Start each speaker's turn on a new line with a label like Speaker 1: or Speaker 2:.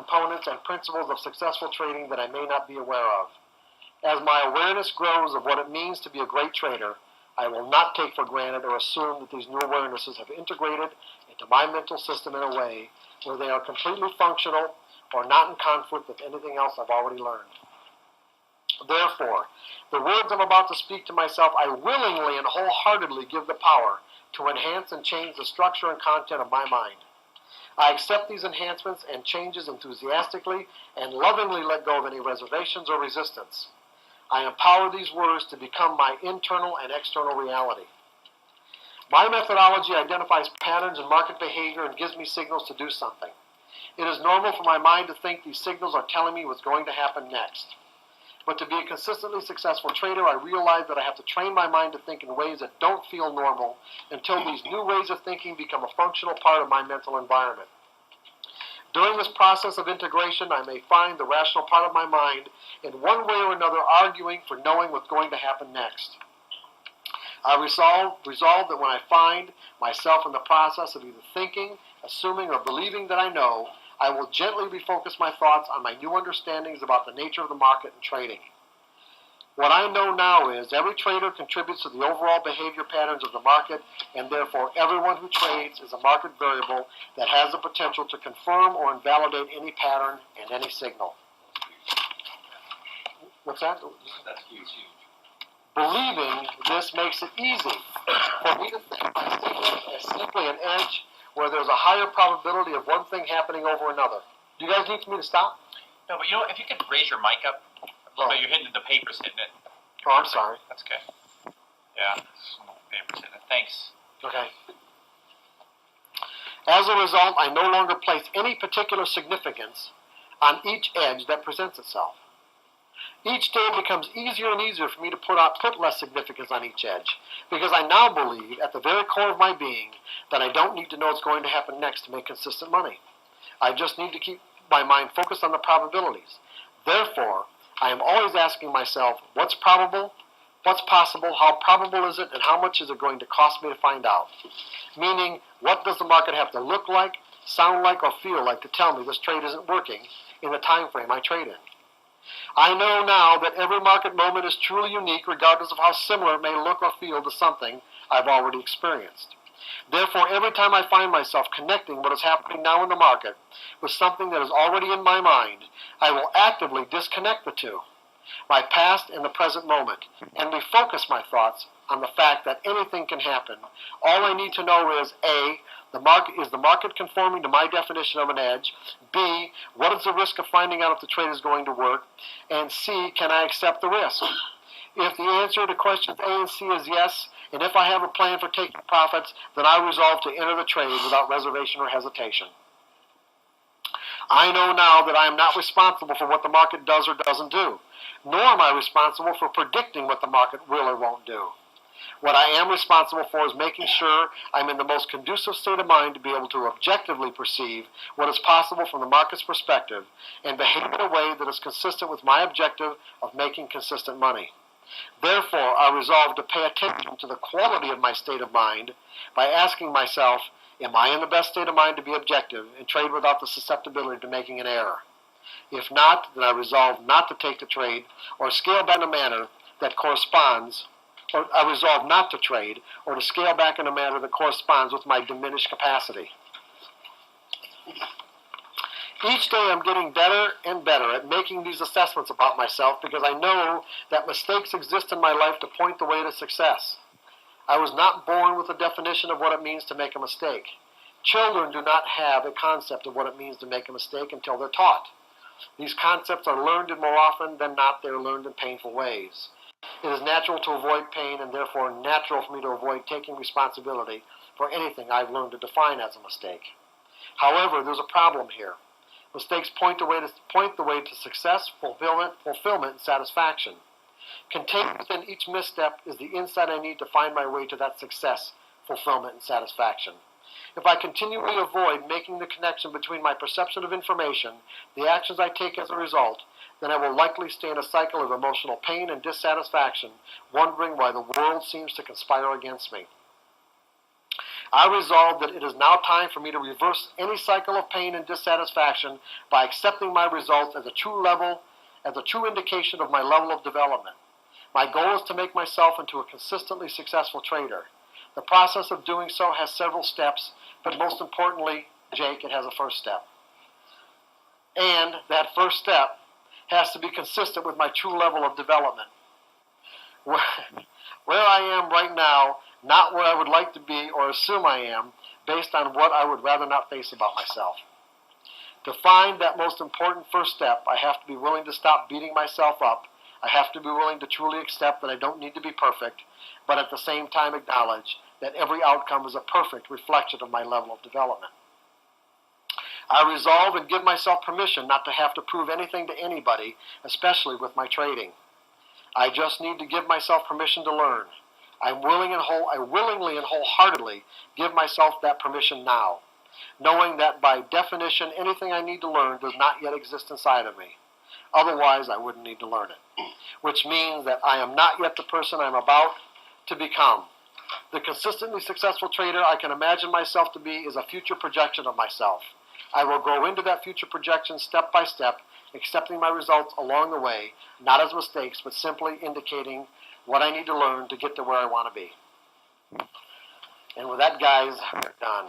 Speaker 1: components and principles of successful trading that I may not be aware of. As my awareness grows of what it means to be a great trader, I will not take for granted or assume that these new awarenesses have integrated into my mental system in a way where they are completely functional or not in conflict with anything else I've already learned. Therefore, the words I'm about to speak to myself, I willingly and wholeheartedly give the power to enhance and change the structure and content of my mind. I accept these enhancements and changes enthusiastically and lovingly let go of any reservations or resistance. I empower these words to become my internal and external reality. My methodology identifies patterns in market behavior and gives me signals to do something. It is normal for my mind to think these signals are telling me what's going to happen next. But to be a consistently successful trader, I realize that I have to train my mind to think in ways that don't feel normal until these new ways of thinking become a functional part of my mental environment. During this process of integration, I may find the rational part of my mind in one way or another arguing for knowing what's going to happen next. I resolve that when I find myself in the process of either thinking, assuming, or believing that I know, I will gently refocus my thoughts on my new understandings about the nature of the market and trading. What I know now is every trader contributes to the overall behavior patterns of the market, and therefore everyone who trades is a market variable that has the potential to confirm or invalidate any pattern and any signal. What's that?
Speaker 2: That's huge.
Speaker 1: Believing this makes it easy for me to think my signal as simply an edge where there's a higher probability of one thing happening over another. Do you guys need me to stop?
Speaker 2: No, but if you could raise your mic up a little bit, you're hitting the paper's hitting it.
Speaker 1: Oh, I'm sorry.
Speaker 2: That's okay. Yeah, paper's hitting it. Thanks.
Speaker 1: Okay. As a result, I no longer place any particular significance on each edge that presents itself. Each day it becomes easier and easier for me to put less significance on each edge, because I now believe at the very core of my being that I don't need to know what's going to happen next to make consistent money. I just need to keep my mind focused on the probabilities. Therefore, I am always asking myself, what's probable, what's possible, how probable is it, and how much is it going to cost me to find out? Meaning, what does the market have to look like, sound like, or feel like to tell me this trade isn't working in the time frame I trade in? I know now that every market moment is truly unique regardless of how similar it may look or feel to something I've already experienced. Therefore, every time I find myself connecting what is happening now in the market with something that is already in my mind, I will actively disconnect the two, my past and the present moment, and refocus my thoughts on the fact that anything can happen. All I need to know is A, is the market conforming to my definition of an edge? B, what is the risk of finding out if the trade is going to work? And C, can I accept the risk? If the answer to questions A and C is yes, and if I have a plan for taking profits, then I resolve to enter the trade without reservation or hesitation. I know now that I am not responsible for what the market does or doesn't do, nor am I responsible for predicting what the market will or won't do. What I am responsible for is making sure I'm in the most conducive state of mind to be able to objectively perceive what is possible from the market's perspective and behave in a way that is consistent with my objective of making consistent money. Therefore, I resolve to pay attention to the quality of my state of mind by asking myself, am I in the best state of mind to be objective and trade without the susceptibility to making an error? If not, then I resolve not to take the trade or scale back in a manner that corresponds, or I resolve not to trade or to scale back in a manner that corresponds with my diminished capacity. Each day I'm getting better and better at making these assessments about myself because I know that mistakes exist in my life to point the way to success. I was not born with a definition of what it means to make a mistake. Children do not have a concept of what it means to make a mistake until they're taught. These concepts are learned, and more often than not, they're learned in painful ways. It is natural to avoid pain, and therefore natural for me to avoid taking responsibility for anything I've learned to define as a mistake. However, there's a problem here. Mistakes point the way to success, fulfillment, and satisfaction. Contained within each misstep is the insight I need to find my way to that success, fulfillment, and satisfaction. If I continually avoid making the connection between my perception of information, the actions I take as a result, then I will likely stay in a cycle of emotional pain and dissatisfaction, wondering why the world seems to conspire against me. I resolve that it is now time for me to reverse any cycle of pain and dissatisfaction by accepting my results as a true indication of my level of development. My goal is to make myself into a consistently successful trader. The process of doing so has several steps, but most importantly, Jake, it has a first step. And that first step has to be consistent with my true level of development. Where I am right now, not where I would like to be or assume I am, based on what I would rather not face about myself. To find that most important first step, I have to be willing to stop beating myself up. I have to be willing to truly accept that I don't need to be perfect, but at the same time acknowledge that every outcome is a perfect reflection of my level of development. I resolve and give myself permission not to have to prove anything to anybody, especially with my trading. I just need to give myself permission to learn. I willingly and wholeheartedly give myself that permission now, knowing that by definition anything I need to learn does not yet exist inside of me. Otherwise, I wouldn't need to learn it, which means that I am not yet the person I'm about to become. The consistently successful trader I can imagine myself to be is a future projection of myself. I will grow into that future projection step by step, accepting my results along the way, not as mistakes, but simply indicating what I need to learn to get to where I want to be. And with that, guys, we're done.